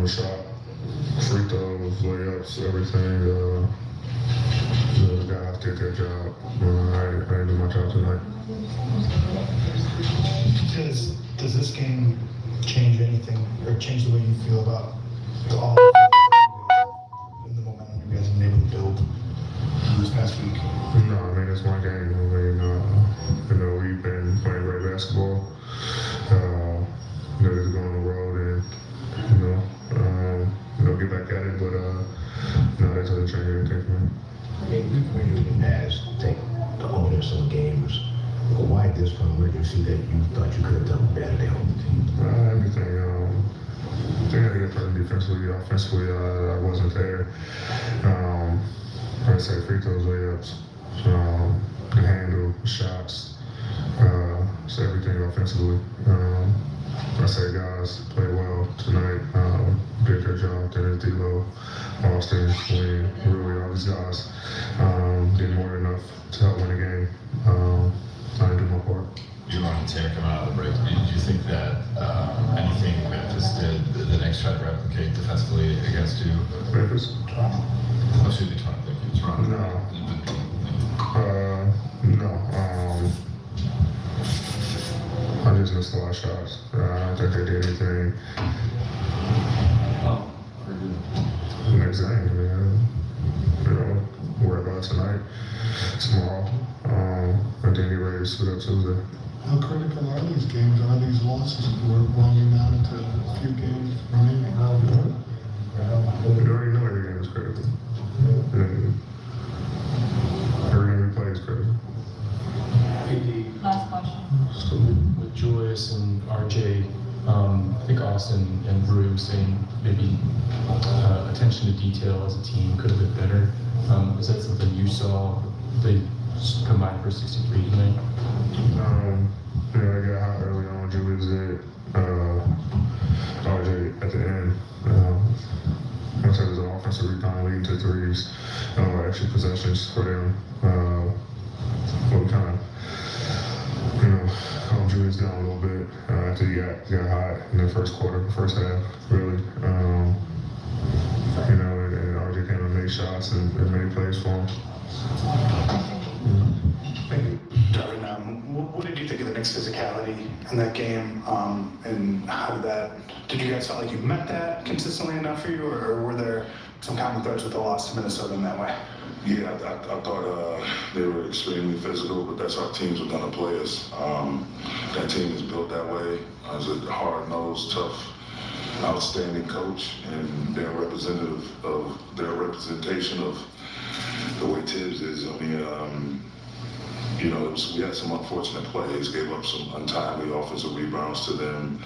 shot, free throws, layups, everything. The guys did their job. I didn't do my job tonight. Does this game change anything or change the way you feel about all and the momentum you guys have been able to build this past week? No, I mean, it's my game. We've been playing great basketball. Just go on the road and, get back at it. But, no, that doesn't change anything for me. When you in the past take the onus on games, why at this point where you see that you thought you could have done better to help the team? Everything. I think I had to get better defensively. Offensively, I wasn't there. Like I say, free throws, layups, the handle, shots, so everything offensively. I say guys played well tonight, did their job, did D'Lo, Austin, Wayne, really all these guys did more than enough to help win the game. I didn't do my part. You were on a tear coming out of the break. Did you think that anything Memphis did, the Knicks tried to replicate defensively against you? Memphis? Oh, should be trying to think it's wrong. No. I just missed a lot of shots. I don't think they did anything. Next game, worry about tonight, tomorrow, and then get ready to suit up Tuesday. How critical are these games? Are these losses? We're rolling down into a few games running. You already know every game is critical. And every game we play is critical. Last question. So with Julius and RJ, I think Austin and Brew saying maybe attention to detail as a team could have been better. Is that something you saw? They combined for 63 tonight? I got hot early on. Julius did. RJ at the end. Once it was an offensive rebound leading to threes, actually possessions for them. We kind of, calmed Julius down a little bit after he got hot in the first quarter, first half, really. And RJ came and made shots and made plays for him. Darvin, what did you think of the Knicks' physicality in that game? And how did you guys feel like you met that consistently enough for you, or were there some common threads with the loss to Minnesota in that way? Yeah, I thought they were extremely physical, but that's how teams are going to play us. That team is built that way. As a hard-nosed, tough, outstanding coach, and they're representative of their representation of the way Tibbs is. I mean, we had some unfortunate plays, gave up some untimely offensive rebounds to them.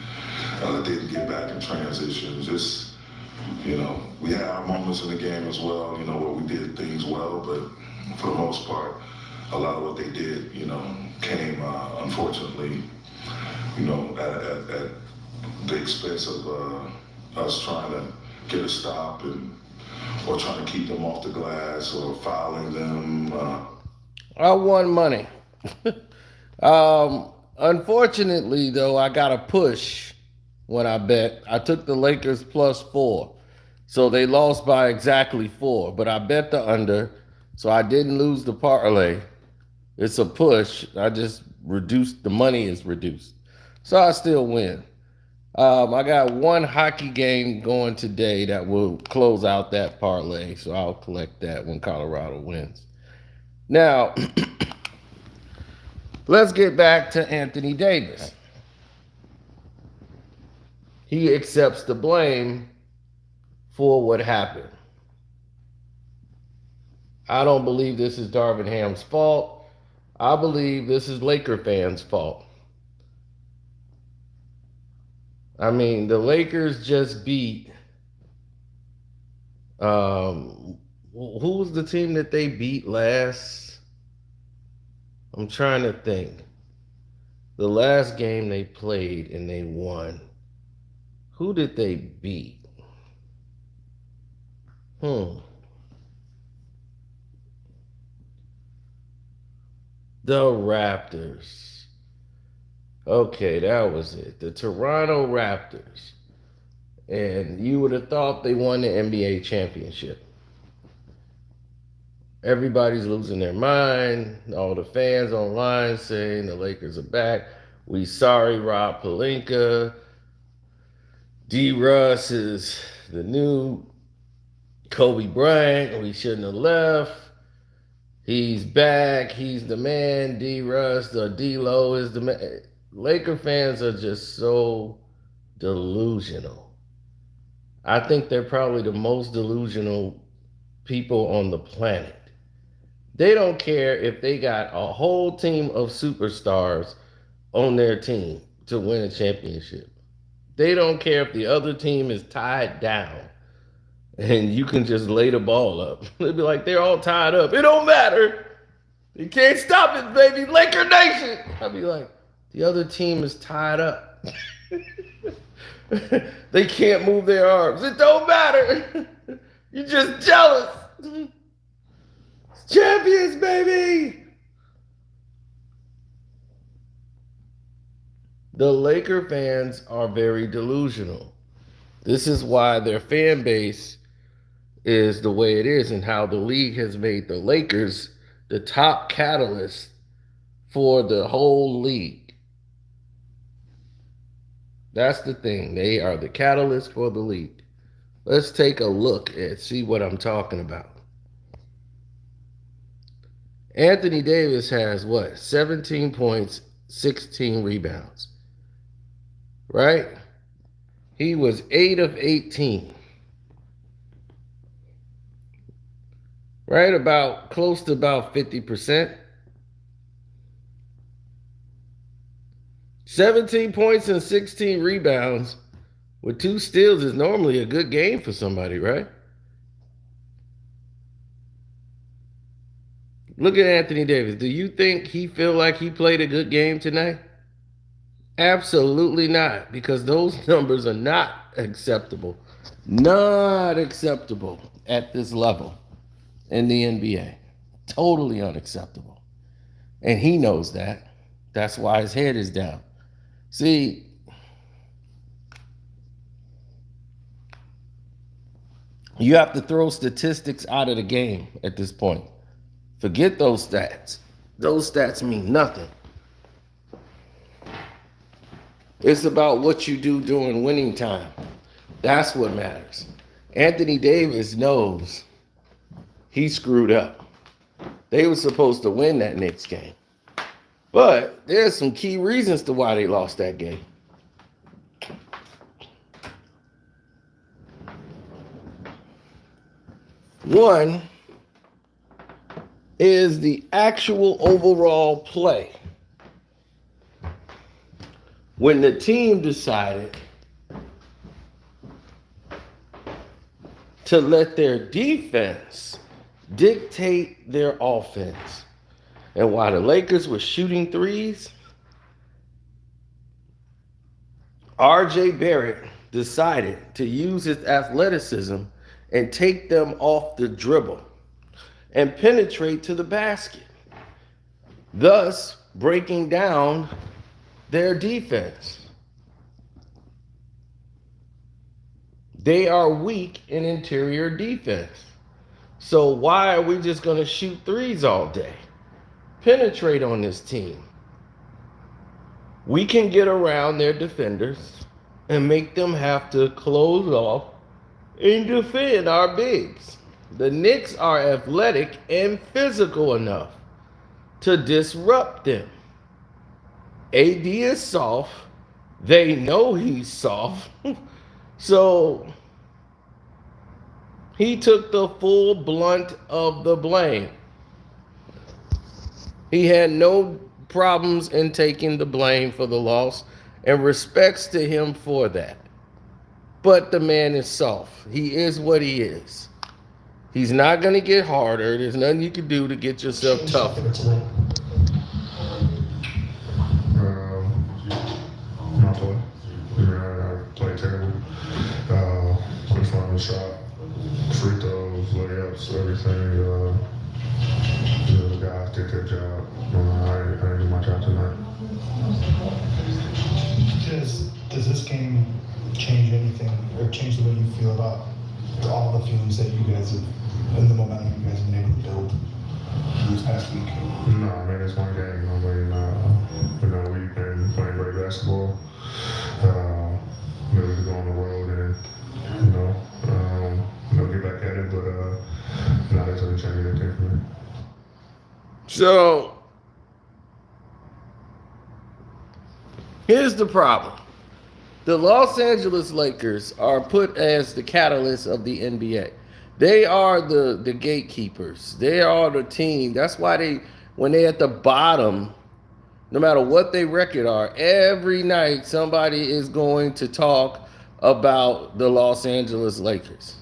Didn't get back in transition. Just, we had our moments in the game as well, where we did things well, but for the most part, a lot of what they did, came, unfortunately, at the expense of us trying to get a stop or trying to keep them off the glass or fouling them. I won money. Unfortunately, though, I got a push when I bet. I took the Lakers +4. So they lost by exactly 4. But I bet the under, so I didn't lose the parlay. It's a push. I just reduced, the money is reduced. So I still win. I got one hockey game going today that will close out that parlay. So I'll collect that when Colorado wins. Now, let's get back to Anthony Davis. He accepts the blame for what happened. I don't believe this is Darvin Ham's fault. I believe this is Laker fans' fault. I mean, the Lakers just beat, who was the team that they beat last? I'm trying to think. The last game they played and they won. Who did they beat? The Raptors. Okay, that was it. The Toronto Raptors. And you would have thought they won the NBA championship. Everybody's losing their mind. All the fans online saying the Lakers are back. We sorry, Rob Pelinka. D. Russ is the new Kobe Bryant. We shouldn't have left. He's back. He's the man. D. Russ or D-Lo is the man. Laker fans are just so delusional. I think they're probably the most delusional people on the planet. They don't care if they got a whole team of superstars on their team to win a championship. They don't care if the other team is tied down and you can just lay the ball up. They'd be like, they're all tied up. It don't matter. You can't stop it, baby. Laker Nation. I'd be like, the other team is tied up. They can't move their arms. It don't matter. You're just jealous. Champions, baby. The Laker fans are very delusional. This is why their fan base is the way it is and how the league has made the Lakers the top catalyst for the whole league. That's the thing. They are the catalyst for the league. Let's take a look and see what I'm talking about. Anthony Davis has what? 17 points, 16 rebounds. Right? He was 8 of 18. Right? About close to about 50%. 17 points and 16 rebounds with 2 steals is normally a good game for somebody, right? Look at Anthony Davis. Do you think he feel like he played a good game tonight? Absolutely not, because those numbers are not acceptable. Not acceptable at this level in the NBA. Totally unacceptable. And he knows that. That's why his head is down. See, you have to throw statistics out of the game at this point. Forget those stats. Those stats mean nothing. It's about what you do during winning time. That's what matters. Anthony Davis knows he screwed up. They were supposed to win that Knicks game. But there's some key reasons to why they lost that game. One is the actual overall play. When the team decided to let their defense dictate their offense. And while the Lakers were shooting threes, R.J. Barrett decided to use his athleticism and take them off the dribble and penetrate to the basket, thus breaking down their defense. They are weak in interior defense. So why are we just going to shoot threes all day? Penetrate on this team. We can get around their defenders and make them have to close off and defend our bigs. The Knicks are athletic and physical enough to disrupt them. AD is soft. They know he's soft. So he took the full blunt of the blame. He had no problems in taking the blame for the loss and respects to him for that. But the man is soft. He is what he is. He's not going to get harder. There's nothing you can do to get yourself tougher. My play. I played terrible. Couldn't find the shot. Free throws, layups, everything. The guys did their job. I didn't do my job tonight. Does this game change anything or change the way you feel about all the feelings that you guys have, and the momentum you guys have been able to build this past week? No, man, it's one game. I mean, we've been playing great basketball. Maybe we go on the road and, get back at it, but no, that doesn't change anything for me. So here's the problem. The Los Angeles Lakers are put as the catalyst of the NBA. They are the gatekeepers. They are the team. That's why when they're at the bottom, no matter what their record are, every night somebody is going to talk about the Los Angeles Lakers.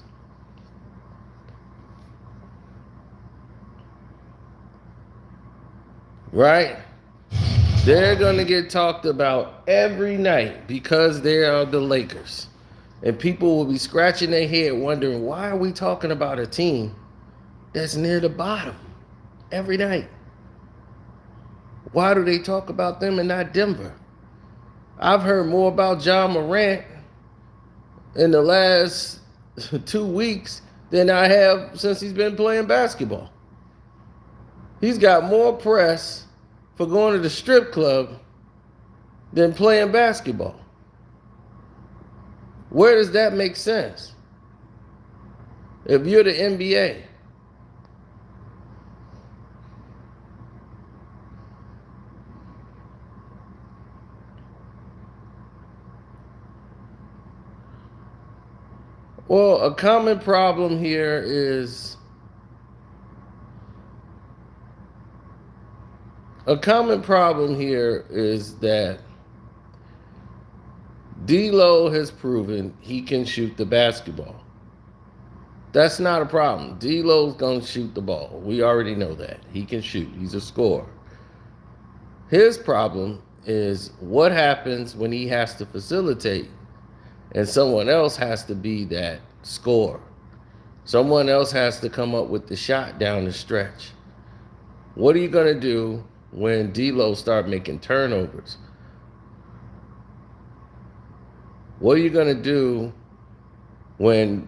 Right? They're going to get talked about every night because they are the Lakers. And people will be scratching their head wondering, why are we talking about a team that's near the bottom every night? Why do they talk about them and not Denver? I've heard more about John Morant in the last 2 weeks than I have since he's been playing basketball. He's got more press for going to the strip club than playing basketball. Where does that make sense? If you're the NBA, well, a common problem here is that D'Lo has proven he can shoot the basketball. That's not a problem. D'Lo's going to shoot the ball. We already know that. He can shoot. He's a scorer. His problem is what happens when he has to facilitate and someone else has to be that scorer. Someone else has to come up with the shot down the stretch. What are you going to do when D'Lo start making turnovers? What are you going to do when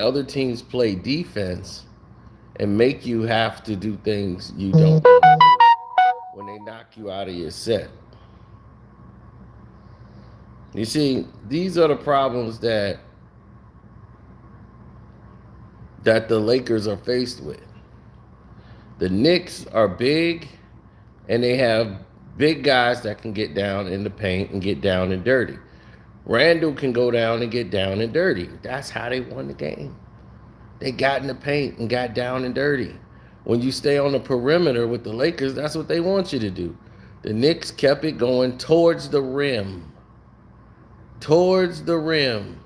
other teams play defense and make you have to do things you don't do when they knock you out of your set? You see, these are the problems that the Lakers are faced with. The Knicks are big, and they have big guys that can get down in the paint and get down and dirty. Randall can go down and get down and dirty. That's how they won the game. They got in the paint and got down and dirty. When you stay on the perimeter with the Lakers, that's what they want you to do. The Knicks kept it going towards the rim. Towards the rim.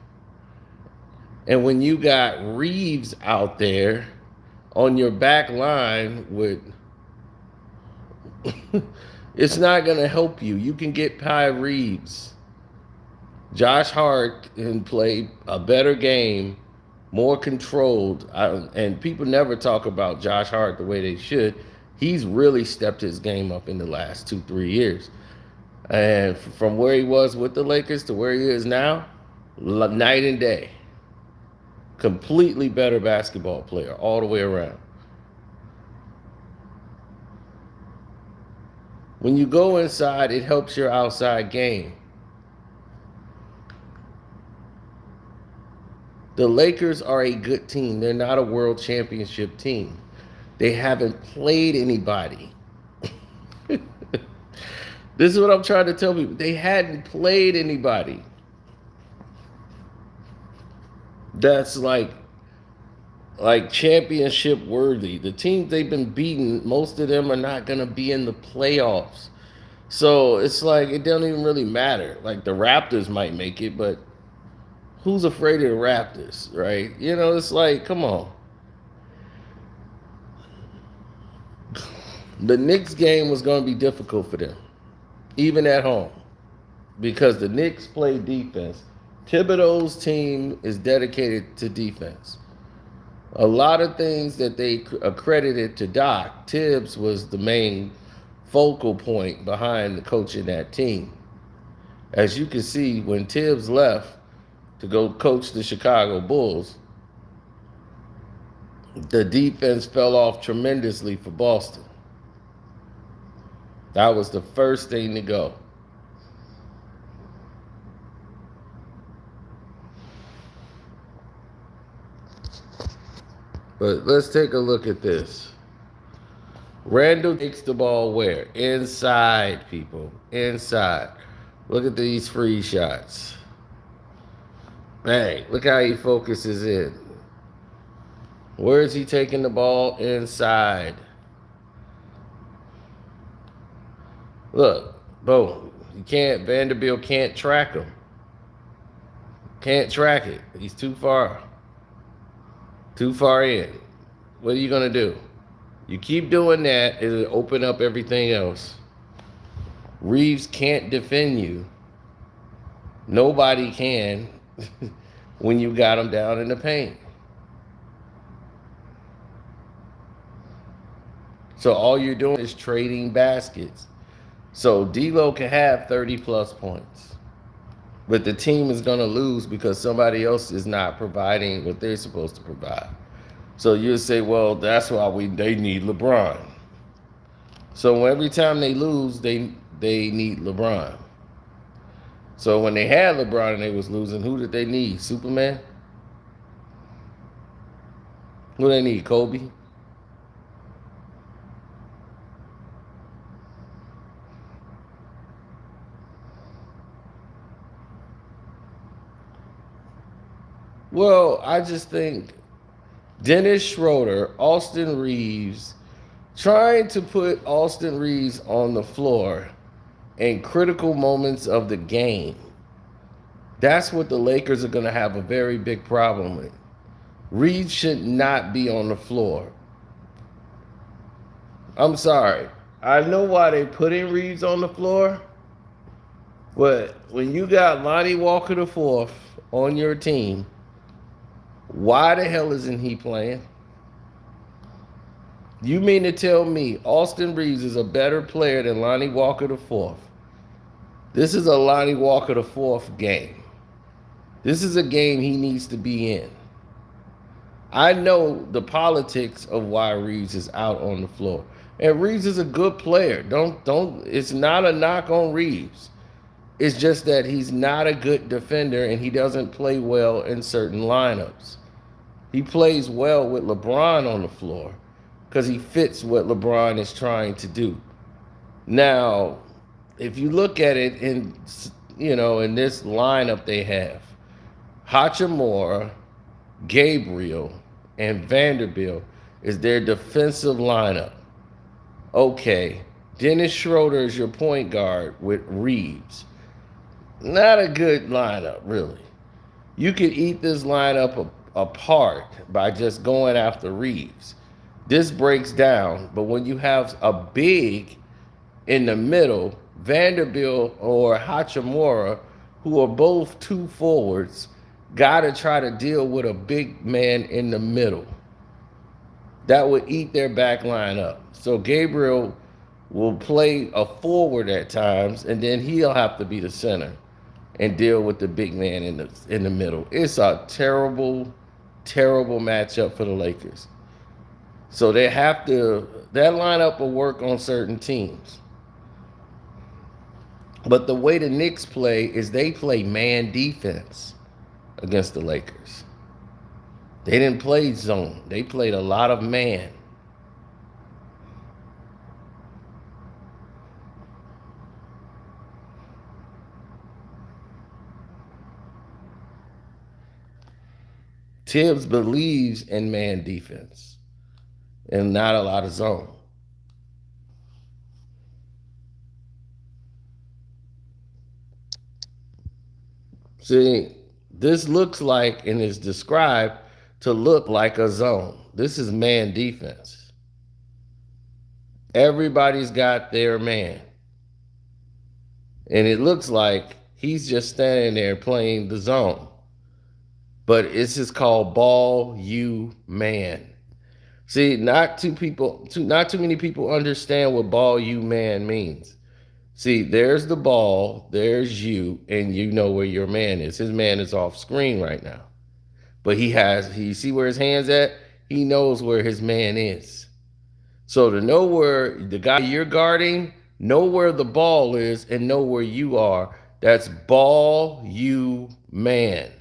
And when you got Reeves out there on your back line with it's not going to help you. You can get Ty Reeves. Josh Hart can play a better game, more controlled. And people never talk about Josh Hart the way they should. He's really stepped his game up in the last 2-3 years. And from where he was with the Lakers to where he is now, night and day. Completely better basketball player all the way around. When you go inside, it helps your outside game. The Lakers are a good team. They're not a world championship team. They haven't played anybody. This is what I'm trying to tell people. They hadn't played anybody that's like championship worthy. The teams they've been beating, most of them are not going to be in the playoffs. So it's like it doesn't even really matter. Like the Raptors might make it, but who's afraid of the Raptors, right? You know, it's like, come on. The Knicks game was going to be difficult for them, even at home, because the Knicks play defense. Thibodeau's team is dedicated to defense. A lot of things that they accredited to Doc, Tibbs was the main focal point behind the coaching that team. As you can see, when Tibbs left, to go coach the Chicago Bulls, the defense fell off tremendously for Boston. That was the first thing to go. But let's take a look at this. Randall takes the ball where? Inside, people. Inside. Look at these free shots. Bang. Look how he focuses in. Where is he taking the ball? Inside. Look. Boom. Vanderbilt can't track him. Can't track it. He's too far. Too far in. What are you going to do? You keep doing that, it'll open up everything else. Reeves can't defend you. Nobody can when you got him down in the paint. So all you're doing is trading baskets. So D'Lo can have 30-plus points. But the team is going to lose because somebody else is not providing what they're supposed to provide. So you'll say, well, that's why they need LeBron. So every time they lose, they need LeBron. So when they had LeBron and they was losing, who did they need? Superman? Who they need? Kobe? Well, I just think Dennis Schroeder, Austin Reeves, trying to put Austin Reeves on the floor in critical moments of the game. That's what the Lakers are going to have a very big problem with. Reeves should not be on the floor. I'm sorry. I know why they putting Reeves on the floor, but when you got Lonnie Walker IV on your team, why the hell isn't he playing? You mean to tell me Austin Reeves is a better player than Lonnie Walker IV? This is a Lonnie Walker IV game. This is a game he needs to be in. I know the politics of why Reeves is out on the floor. And Reeves is a good player. It's not a knock on Reeves. It's just that he's not a good defender and he doesn't play well in certain lineups. He plays well with LeBron on the floor because he fits what LeBron is trying to do. Now, if you look at it in this lineup they have, Hachimura, Gabriel, and Vanderbilt is their defensive lineup. Okay, Dennis Schroeder is your point guard with Reeves. Not a good lineup, really. You could eat this lineup apart by just going after Reeves. This breaks down, but when you have a big in the middle, Vanderbilt or Hachimura, who are both two forwards, got to try to deal with a big man in the middle. That would eat their back line up. So Gabriel will play a forward at times, and then he'll have to be the center and deal with the big man in the middle. It's a terrible, terrible matchup for the Lakers. So that lineup will work on certain teams. But the way the Knicks play is they play man defense against the Lakers. They didn't play zone. They played a lot of man. Tibbs believes in man defense and not a lot of zone. See, this looks like and is described to look like a zone. This is man defense. Everybody's got their man. And it looks like he's just standing there playing the zone. But it's just called ball you man. See, not too many people understand what ball you man means. See, there's the ball, there's you, and you know where your man is. His man is off screen right now. But he see where his hand's at? He knows where his man is. So to know where the guy you're guarding, know where the ball is and know where you are. That's ball, you, man.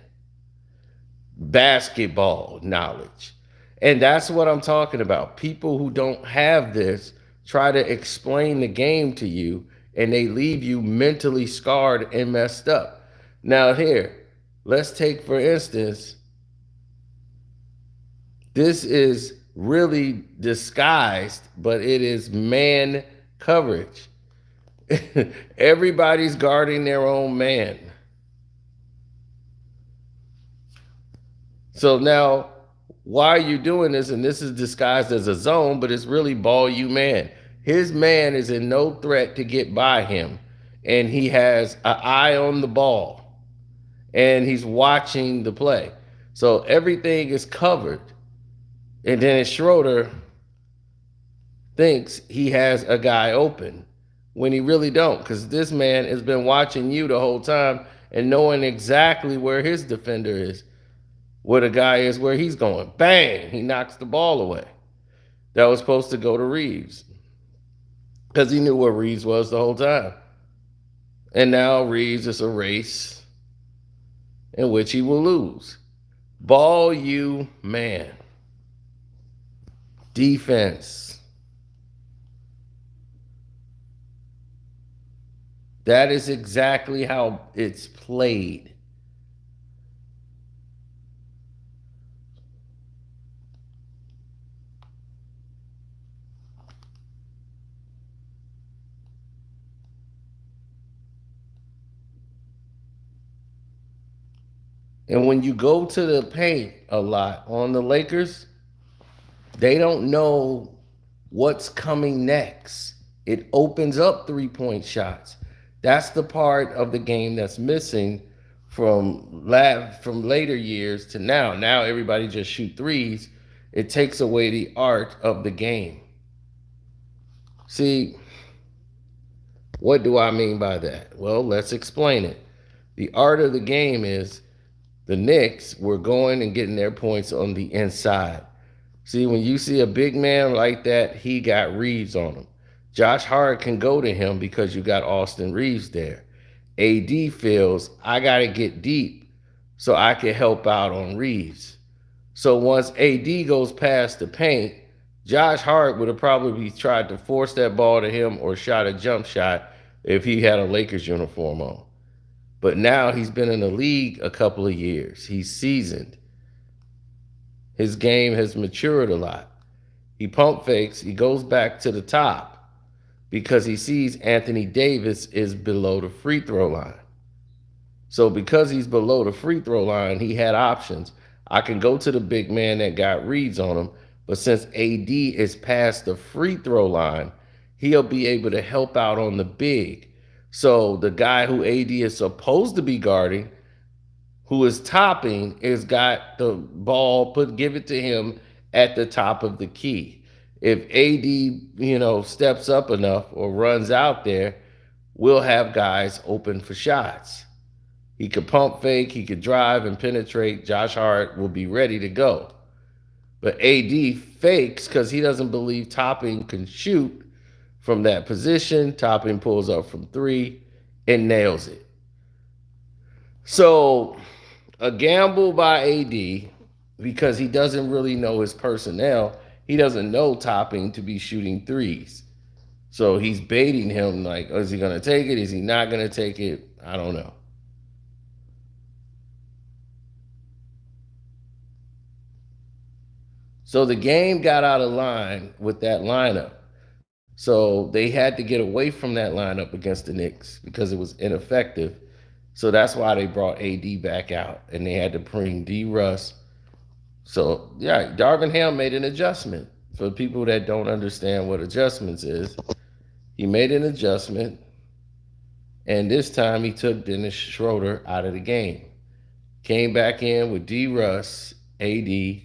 Basketball knowledge. And that's what I'm talking about. People who don't have this try to explain the game to you and they leave you mentally scarred and messed up. Now, here, let's take for instance, this is really disguised, but it is man coverage. Everybody's guarding their own man. So now, why are you doing this? And this is disguised as a zone, but it's really ball you man. His man is in no threat to get by him, and he has an eye on the ball, and he's watching the play. So everything is covered. And then Schroeder thinks he has a guy open when he really don't, because this man has been watching you the whole time and knowing exactly where his defender is, where the guy is, where he's going. Bang! He knocks the ball away. That was supposed to go to Reeves because he knew where Reeves was the whole time. And now Reeves is a race in which he will lose. Ball you man. Defense. That is exactly how it's played. And when you go to the paint a lot on the Lakers, they don't know what's coming next. It opens up 3-point shots. That's the part of the game that's missing from later years to now. Now everybody just shoot threes. It takes away the art of the game. See, what do I mean by that? Well, let's explain it. The art of the game is the Knicks were going and getting their points on the inside. See, when you see a big man like that, he got Reeves on him. Josh Hart can go to him because you got Austin Reeves there. AD feels, I got to get deep so I can help out on Reeves. So once AD goes past the paint, Josh Hart would have probably tried to force that ball to him or shot a jump shot if he had a Lakers uniform on. But now he's been in the league a couple of years. He's seasoned. His game has matured a lot. He pump fakes. He goes back to the top because he sees Anthony Davis is below the free throw line. So because he's below the free throw line, he had options. I can go to the big man that got Reeves on him, but since AD is past the free throw line, he'll be able to help out on the big. So the guy who AD is supposed to be guarding, who is topping, is got the ball, give it to him at the top of the key. If AD, steps up enough or runs out there, we'll have guys open for shots. He could pump fake, he could drive and penetrate. Josh Hart will be ready to go. But AD fakes because he doesn't believe Topping can shoot from that position. Topping pulls up from 3 and nails it. So a gamble by AD because he doesn't really know his personnel. He doesn't know Topping to be shooting threes. So he's baiting him like, is he going to take it? Is he not going to take it? I don't know. So the game got out of line with that lineup. So they had to get away from that lineup against the Knicks because it was ineffective. So that's why they brought AD back out, and they had to bring D. Russ. So, yeah, Darvin Ham made an adjustment. For people that don't understand what adjustments is, he made an adjustment, and this time he took Dennis Schroeder out of the game. Came back in with D. Russ, AD,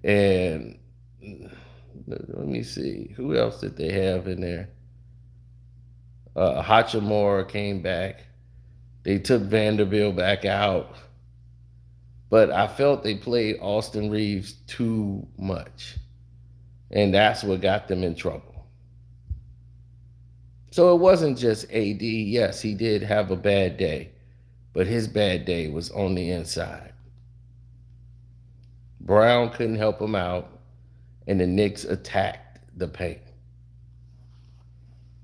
and let me see. Who else did they have in there? Hachimura came back. They took Vanderbilt back out. But I felt they played Austin Reeves too much. And that's what got them in trouble. So it wasn't just AD. Yes, he did have a bad day. But his bad day was on the inside. Brown couldn't help him out. And the Knicks attacked the paint.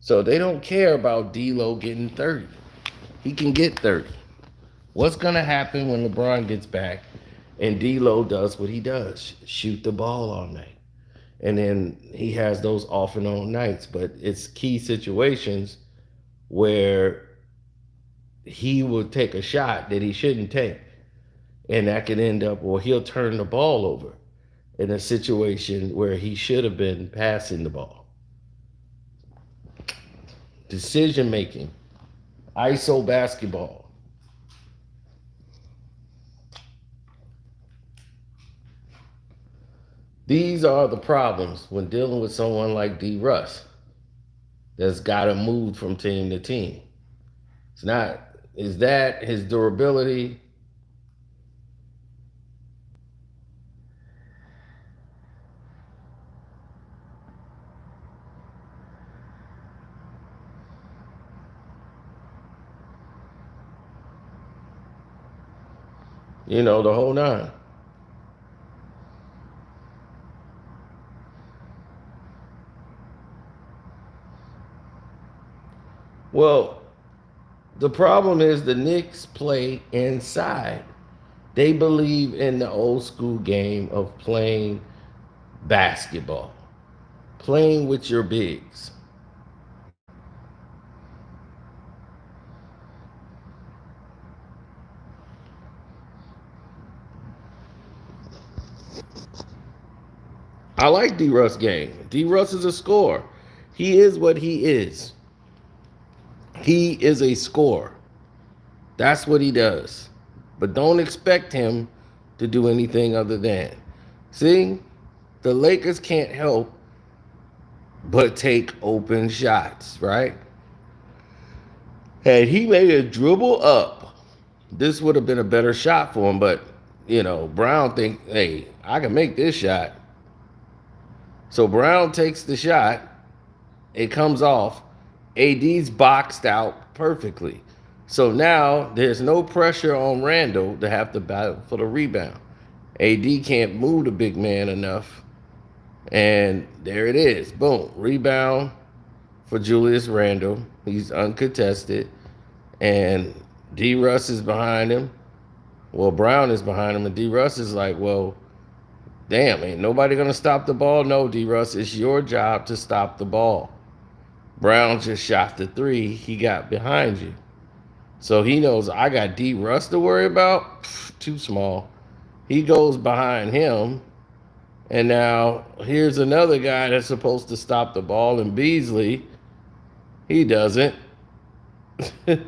So they don't care about D'Lo getting 30. He can get 30. What's going to happen when LeBron gets back and D'Lo does what he does, shoot the ball all night? And then he has those off and on nights, but it's key situations where he will take a shot that he shouldn't take. And that could end up, or he'll turn the ball over in a situation where he should have been passing the ball. Decision making, ISO basketball. These are the problems when dealing with someone like D. Russ that's got to move from team to team. It's not, is that his durability? You know, the whole nine. Well, the problem is the Knicks play inside. They believe in the old school game of playing basketball, playing with your bigs. I like D. Russ' game. D. Russ is a scorer. He is what he is. He is a scorer. That's what he does. But don't expect him to do anything other than. See, the Lakers can't help but take open shots, right? Had he made a dribble up, this would have been a better shot for him. But, Brown think, hey, I can make this shot. So Brown takes the shot. It comes off. AD's boxed out perfectly. So now there's no pressure on Randall to have to battle for the rebound. AD can't move the big man enough. And there it is. Boom. Rebound for Julius Randle. He's uncontested. And D. Russ is behind him. Well, Brown is behind him. And D. Russ is like, well, damn, ain't nobody going to stop the ball? No, D. Russ, it's your job to stop the ball. Brown just shot the three. He got behind you. So he knows I got D. Russ to worry about. Too small. He goes behind him. And now here's another guy that's supposed to stop the ball, and Beasley. He doesn't. And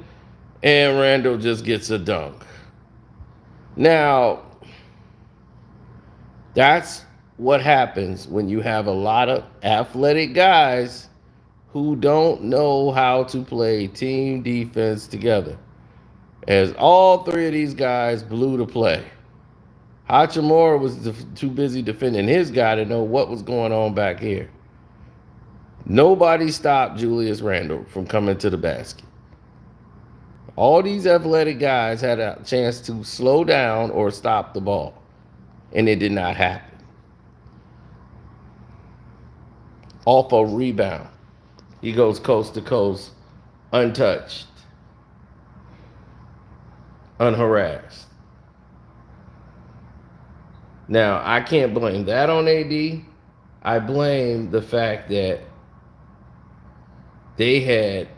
Randall just gets a dunk. Now, that's what happens when you have a lot of athletic guys who don't know how to play team defense together. As all three of these guys blew the play. Hachimura was too busy defending his guy to know what was going on back here. Nobody stopped Julius Randle from coming to the basket. All these athletic guys had a chance to slow down or stop the ball, and it did not happen. Off a rebound, he goes coast to coast, untouched, unharassed. Now, I can't blame that on AD. I blame the fact that they had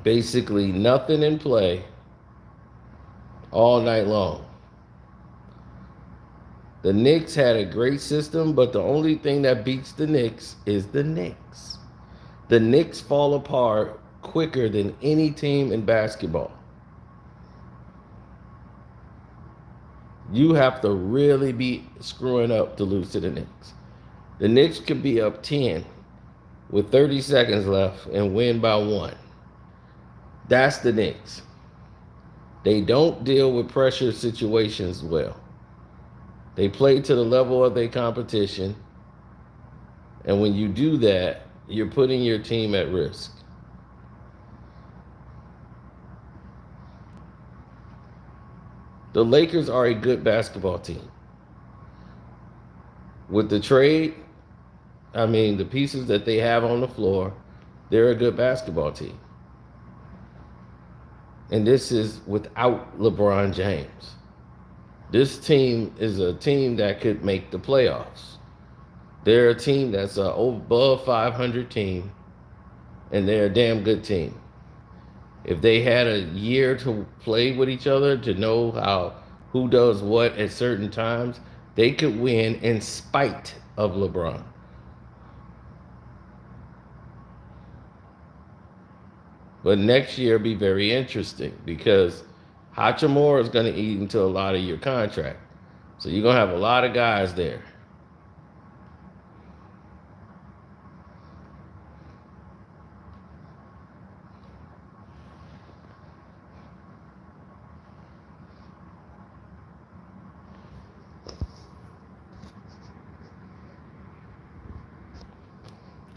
basically nothing in play all night long. The Knicks had a great system, but the only thing that beats the Knicks is the Knicks. The Knicks fall apart quicker than any team in basketball. You have to really be screwing up to lose to the Knicks. The Knicks could be up 10, with 30 seconds left and win by 1. That's the Knicks. They don't deal with pressure situations well. They play to the level of their competition. And when you do that, you're putting your team at risk. The Lakers are a good basketball team. With the trade, I mean, the pieces that they have on the floor, they're a good basketball team. And this is without LeBron James. This team is a team that could make the playoffs. They're a team that's a above 500 team, and they're a damn good team. If they had a year to play with each other to know how who does what at certain times, they could win in spite of LeBron. But next year be very interesting because Hachimura is going to eat into a lot of your contract. So you're going to have a lot of guys there.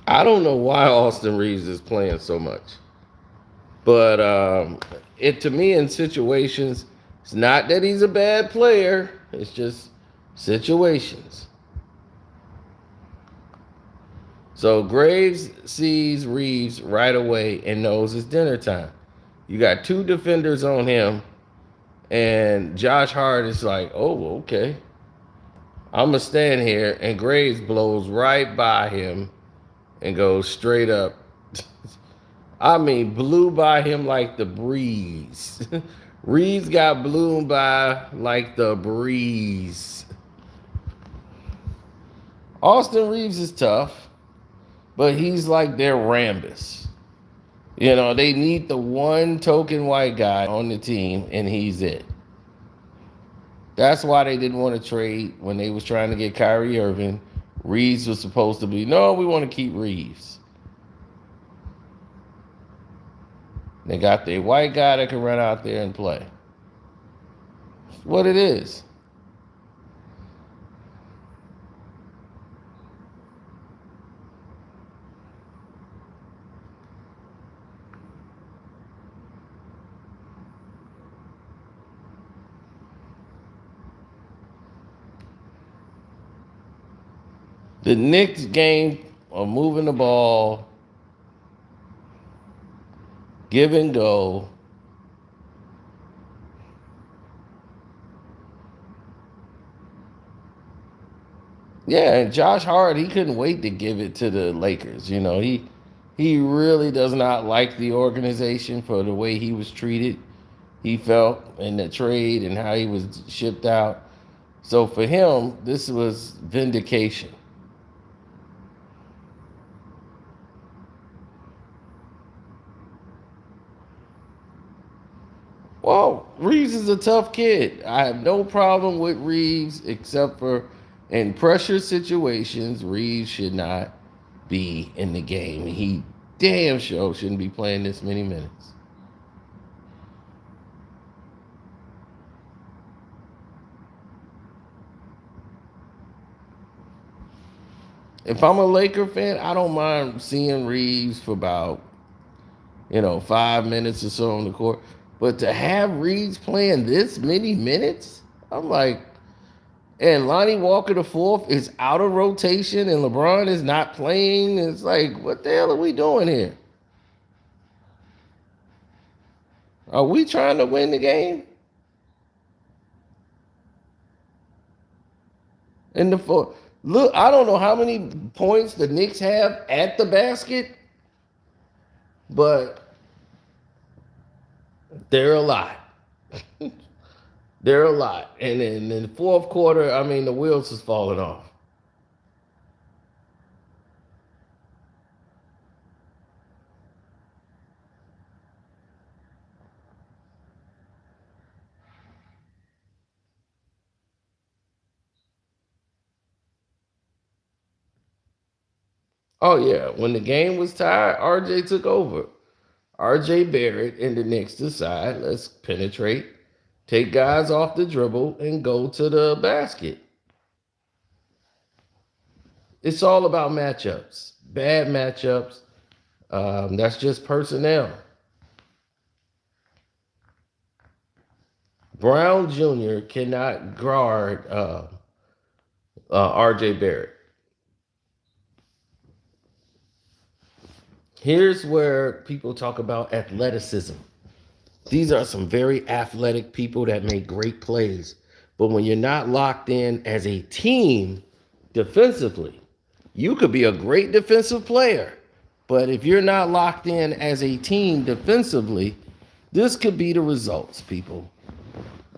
I don't know why Austin Reeves is playing so much. But it to me in situations, it's not that he's a bad player. It's just situations. So Graves sees Reeves right away and knows it's dinner time. You got 2 defenders on him, and Josh Hart is like, oh, okay. I'm going to stand here, and Graves blows right by him and goes straight up. I mean, blew by him like the breeze. Reeves got blown by like the breeze. Austin Reeves is tough, but he's like their Rambus. You know, they need the one token white guy on the team, and he's it. That's why they didn't want to trade when they was trying to get Kyrie Irving. Reeves was supposed to be, no, we want to keep Reeves. They got the white guy that can run out there and play. It's what it is. The Knicks game of moving the ball, give and go. Yeah, and Josh Hart, he couldn't wait to give it to the Lakers. You know, he really does not like the organization for the way he was treated. He felt in the trade and how he was shipped out. So for him, this was vindication. Well, Reeves is a tough kid. I have no problem with Reeves except for in pressure situations, Reeves should not be in the game. He damn sure shouldn't be playing this many minutes. If I'm a Laker fan, I don't mind seeing Reeves for about, 5 minutes or so on the court. But to have Reeves playing this many minutes, I'm like, and Lonnie Walker the fourth is out of rotation and LeBron is not playing. It's like, what the hell are we doing here? Are we trying to win the game? And the four, look, I don't know how many points the Knicks have at the basket, but they're a lot. They're a lot. And in the fourth quarter, I mean, the wheels is falling off. Oh yeah, when the game was tied, RJ took over. RJ Barrett and the Knicks decide, let's penetrate, take guys off the dribble, and go to the basket. It's all about matchups, bad matchups. That's just personnel. Brown Jr. cannot guard RJ Barrett. Here's where people talk about athleticism. These are some very athletic people that make great plays. But when you're not locked in as a team defensively, you could be a great defensive player. But if you're not locked in as a team defensively, this could be the results, people.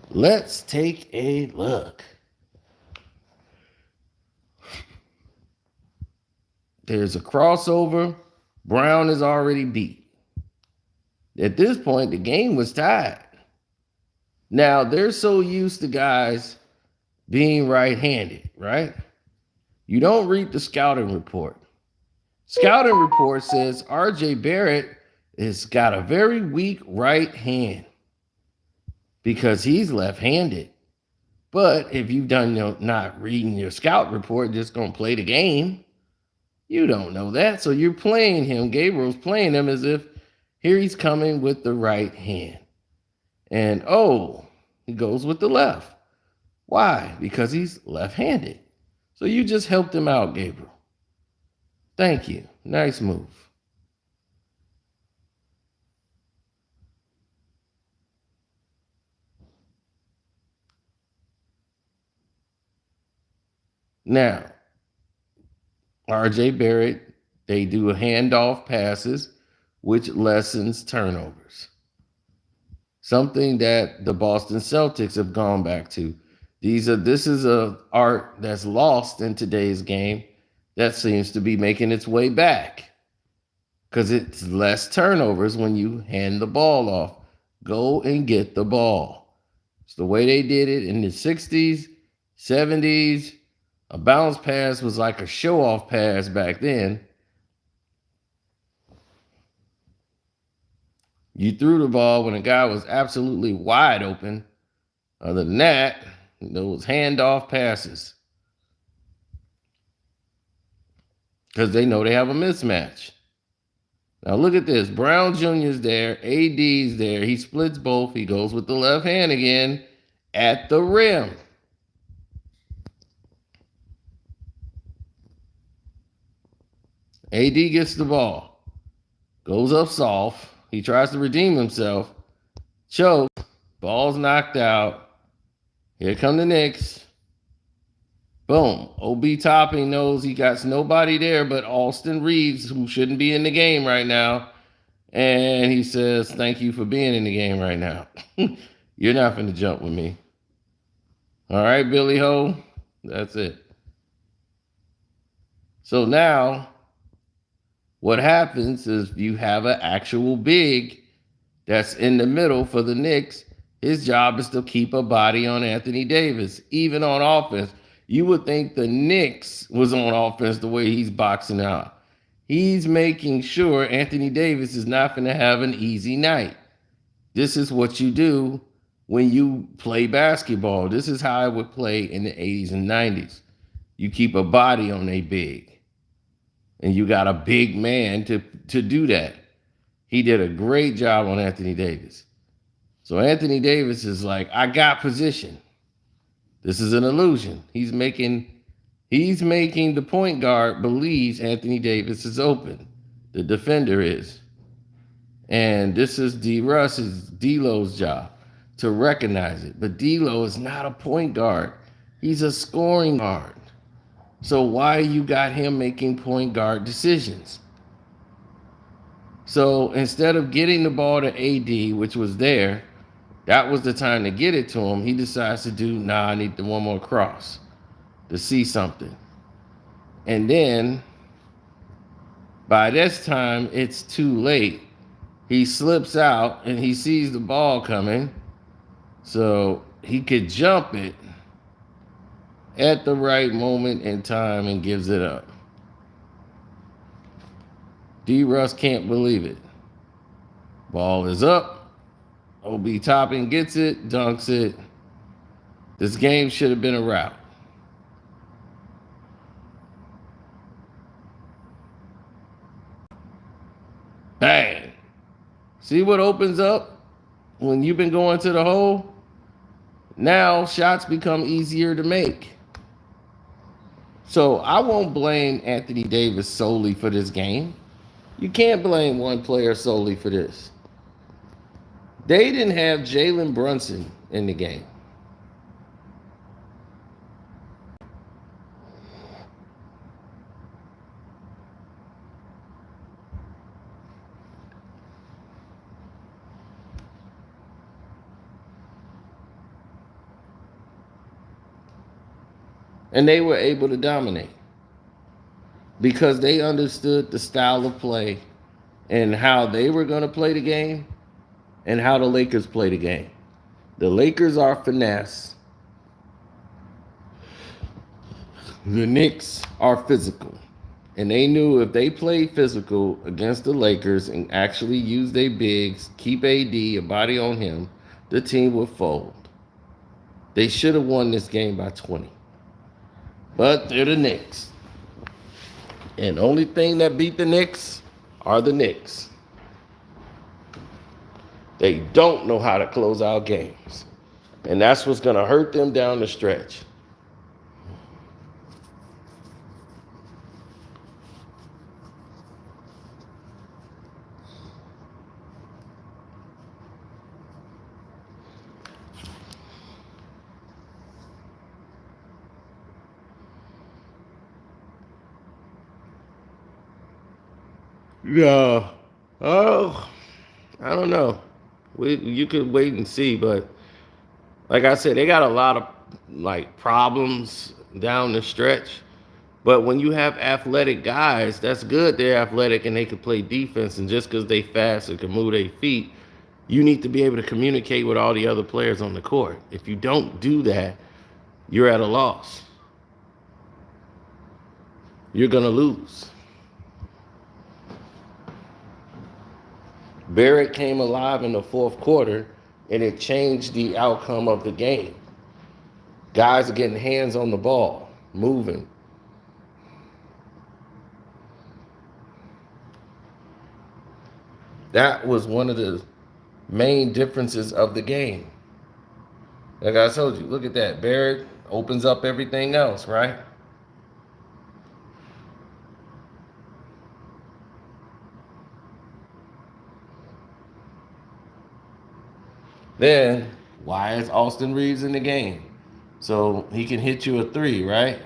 Let's take a look. There's a crossover. Brown is already beat. At this point, the game was tied. Now, they're so used to guys being right-handed, right? You don't read the scouting report. Scouting report says RJ Barrett has got a very weak right hand because he's left-handed. But if you've done not reading your scout report, just going to play the game, you don't know that. So you're playing him. Gabriel's playing him as if here he's coming with the right hand. And he goes with the left. Why? Because he's left-handed. So you just helped him out, Gabriel. Thank you. Nice move. Now, RJ Barrett, they do handoff passes, which lessens turnovers. Something that the Boston Celtics have gone back to. This is a art that's lost in today's game that seems to be making its way back because it's less turnovers when you hand the ball off. Go and get the ball. It's the way they did it in the 60s, 70s. A bounce pass was like a show-off pass back then. You threw the ball when a guy was absolutely wide open. Other than that, those handoff passes. Because they know they have a mismatch. Now look at this. Brown Jr.'s there. AD's there. He splits both. He goes with the left hand again at the rim. AD gets the ball. Goes up soft. He tries to redeem himself. Chokes. Ball's knocked out. Here come the Knicks. Boom. OB Topping knows he got nobody there but Austin Reeves, who shouldn't be in the game right now. And he says, thank you for being in the game right now. You're not going to jump with me. All right, Billy Ho. That's it. So now, what happens is you have an actual big that's in the middle for the Knicks. His job is to keep a body on Anthony Davis, even on offense. You would think the Knicks was on offense the way he's boxing out. He's making sure Anthony Davis is not going to have an easy night. This is what you do when you play basketball. This is how I would play in the 80s and 90s. You keep a body on a big. And you got a big man to do that. He did a great job on Anthony Davis. So Anthony Davis is like, I got position. This is an illusion. He's making the point guard believes Anthony Davis is open. The defender is. And this is D'Lo's job to recognize it. But D'Lo is not a point guard. He's a scoring guard. So why you got him making point guard decisions? So instead of getting the ball to AD, which was there, that was the time to get it to him. He decides to do, I need the one more cross to see something. And then by this time, it's too late. He slips out and he sees the ball coming. So he could jump it at the right moment in time and gives it up. D-Russ can't believe it. Ball is up. OB Toppin gets it, dunks it. This game should have been a wrap. Bang. See what opens up when you've been going to the hole? Now shots become easier to make. So I won't blame Anthony Davis solely for this game. You can't blame one player solely for this. They didn't have Jalen Brunson in the game. And they were able to dominate because they understood the style of play and how they were going to play the game and how the Lakers play the game. The Lakers are finesse. The Knicks are physical. And they knew if they played physical against the Lakers and actually used their bigs, keep AD, a body on him, the team would fold. They should have won this game by 20. But they're the Knicks. And the only thing that beat the Knicks are the Knicks. They don't know how to close out games. And that's what's going to hurt them down the stretch. Yeah. Oh, I don't know. You could wait and see, but like I said, they got a lot of problems down the stretch. But when you have athletic guys, that's good. They're athletic and they can play defense. And just because they fast and can move their feet, you need to be able to communicate with all the other players on the court. If you don't do that, you're at a loss. You're going to lose. Barrett came alive in the fourth quarter, and it changed the outcome of the game. Guys are getting hands on the ball, moving. That was one of the main differences of the game. Like I told you, look at that. Barrett opens up everything else, right? Then, why is Austin Reeves in the game? So he can hit you a three, right?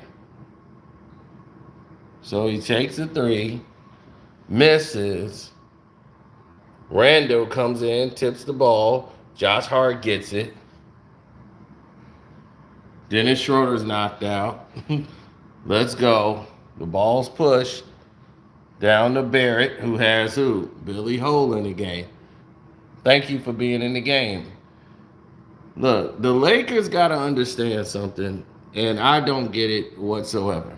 So he takes a three, misses. Randall comes in, tips the ball. Josh Hart gets it. Dennis Schroeder's knocked out. Let's go. The ball's pushed down to Barrett, who has who? Billy Hole in the game. Thank you for being in the game. Look, the Lakers got to understand something, and I don't get it whatsoever.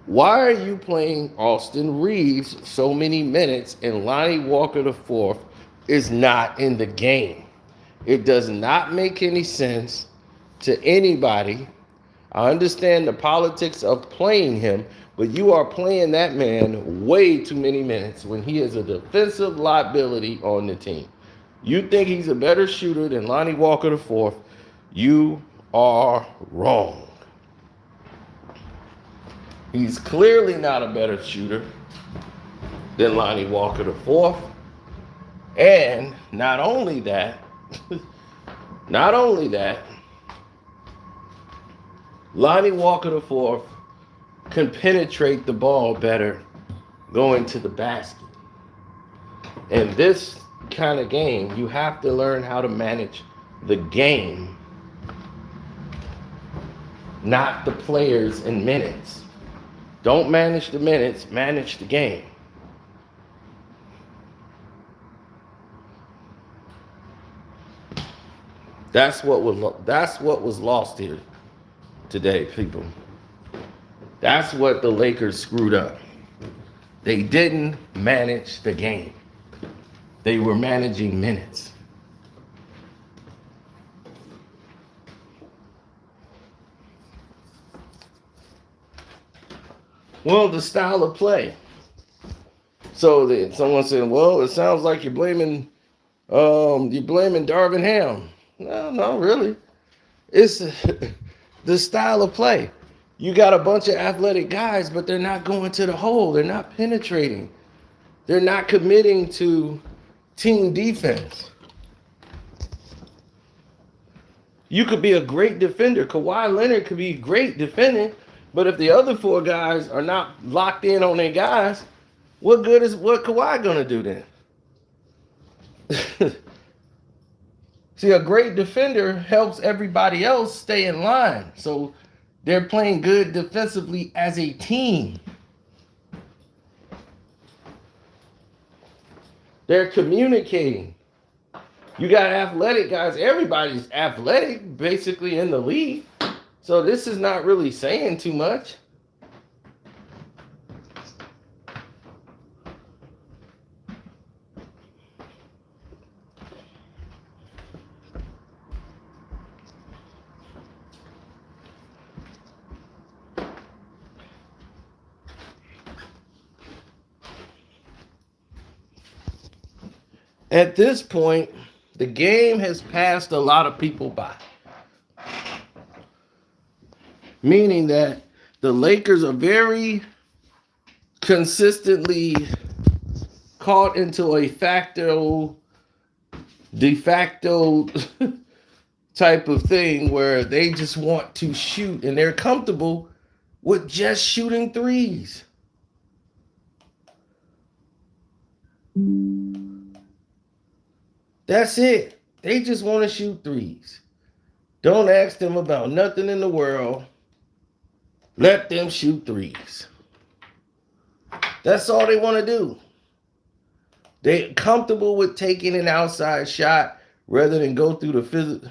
Why are you playing Austin Reeves so many minutes and Lonnie Walker IV is not in the game? It does not make any sense to anybody. I understand the politics of playing him, but you are playing that man way too many minutes when he is a defensive liability on the team. You think he's a better shooter than Lonnie Walker IV? You are wrong. He's clearly not a better shooter than Lonnie Walker IV. And not only that, Lonnie Walker IV can penetrate the ball better going to the basket. And this kind of game, you have to learn how to manage the game, not the players in minutes. Don't manage the minutes, manage the game. That's what was lost here today, people. That's what the Lakers screwed up. They didn't manage the game. They were managing minutes. Well, the style of play. So that someone said, "Well, it sounds like you're blaming Darvin Ham." No, not really. It's the style of play. You got a bunch of athletic guys, but they're not going to the hole. They're not penetrating. They're not committing to team defense. You could be a great defender. Kawhi Leonard could be great defending, but if the other four guys are not locked in on their guys, what good is what Kawhi gonna do then? See, a great defender helps everybody else stay in line. So they're playing good defensively as a team. They're communicating. You got athletic guys. Everybody's athletic basically in the league. So this is not really saying too much. At this point, the game has passed a lot of people by. Meaning that the Lakers are very consistently caught into a de facto type of thing where they just want to shoot and they're comfortable with just shooting threes. That's it. They just want to shoot threes. Don't ask them about nothing in the world. Let them shoot threes. That's all they want to do. They're comfortable with taking an outside shot rather than go through the physical.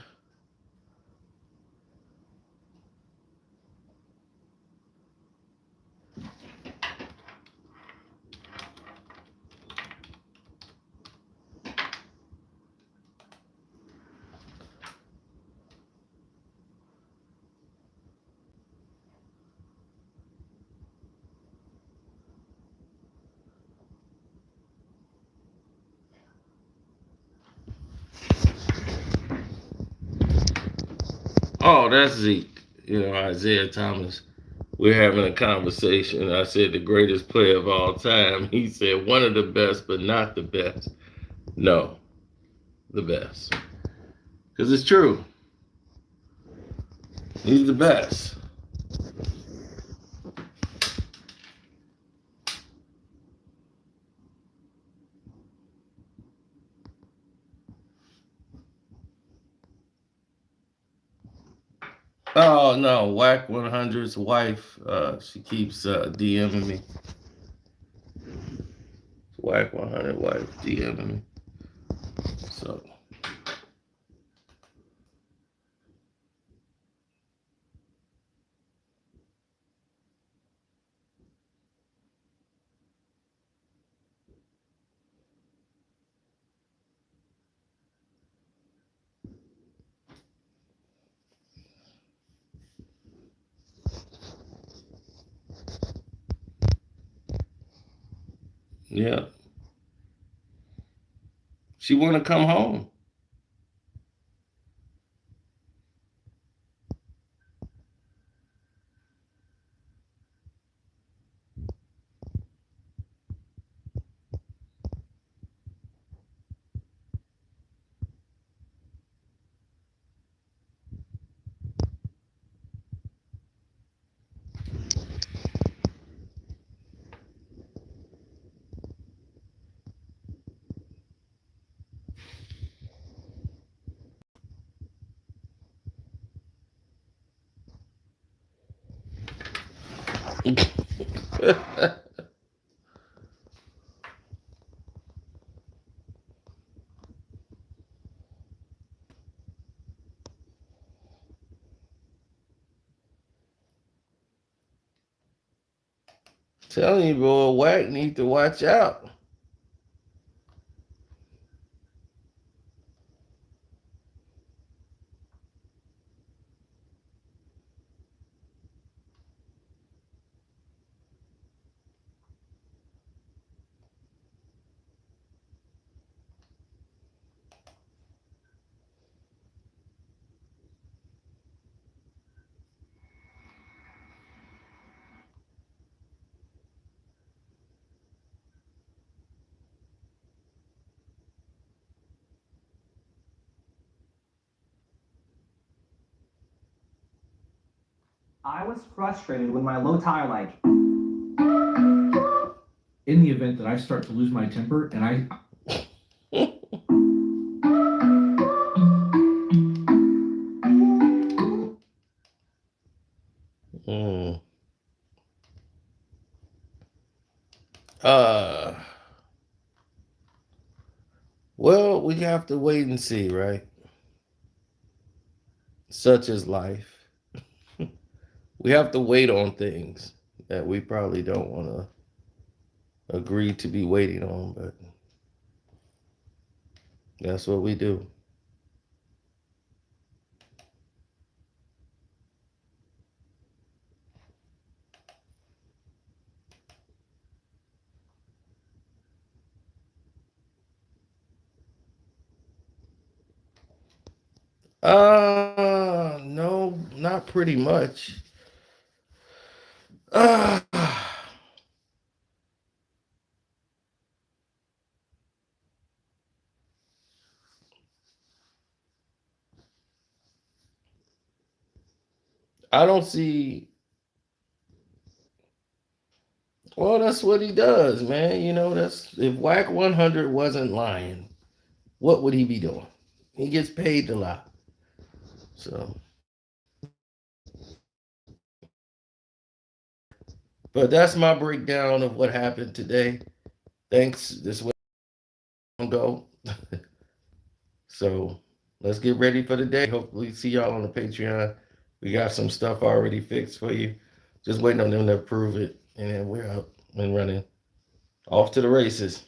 Oh, that's Zeke. Isaiah Thomas. We're having a conversation. I said the greatest player of all time. He said one of the best, but not the best. No, the best. Because it's true. He's the best. Oh no, Whack 100's wife. She keeps DMing me. Whack 100 wife DMing me. So yeah, she want to come home. Telling you, boy, Wack need to watch out. I was frustrated with my low tire light. In the event that I start to lose my temper and I Mm. Well, we have to wait and see, right? Such is life. We have to wait on things that we probably don't want to agree to be waiting on, but that's what we do. No, not pretty much. Uh, I don't see. Well, that's what he does, man. You know, that's if Whack 100 wasn't lying, what would he be doing? He gets paid to lie. So, but that's my breakdown of what happened today. Thanks. This way go. So let's get ready for the day. Hopefully, see y'all on the Patreon. We got some stuff already fixed for you. Just waiting on them to approve it, and then we're up and running. Off to the races.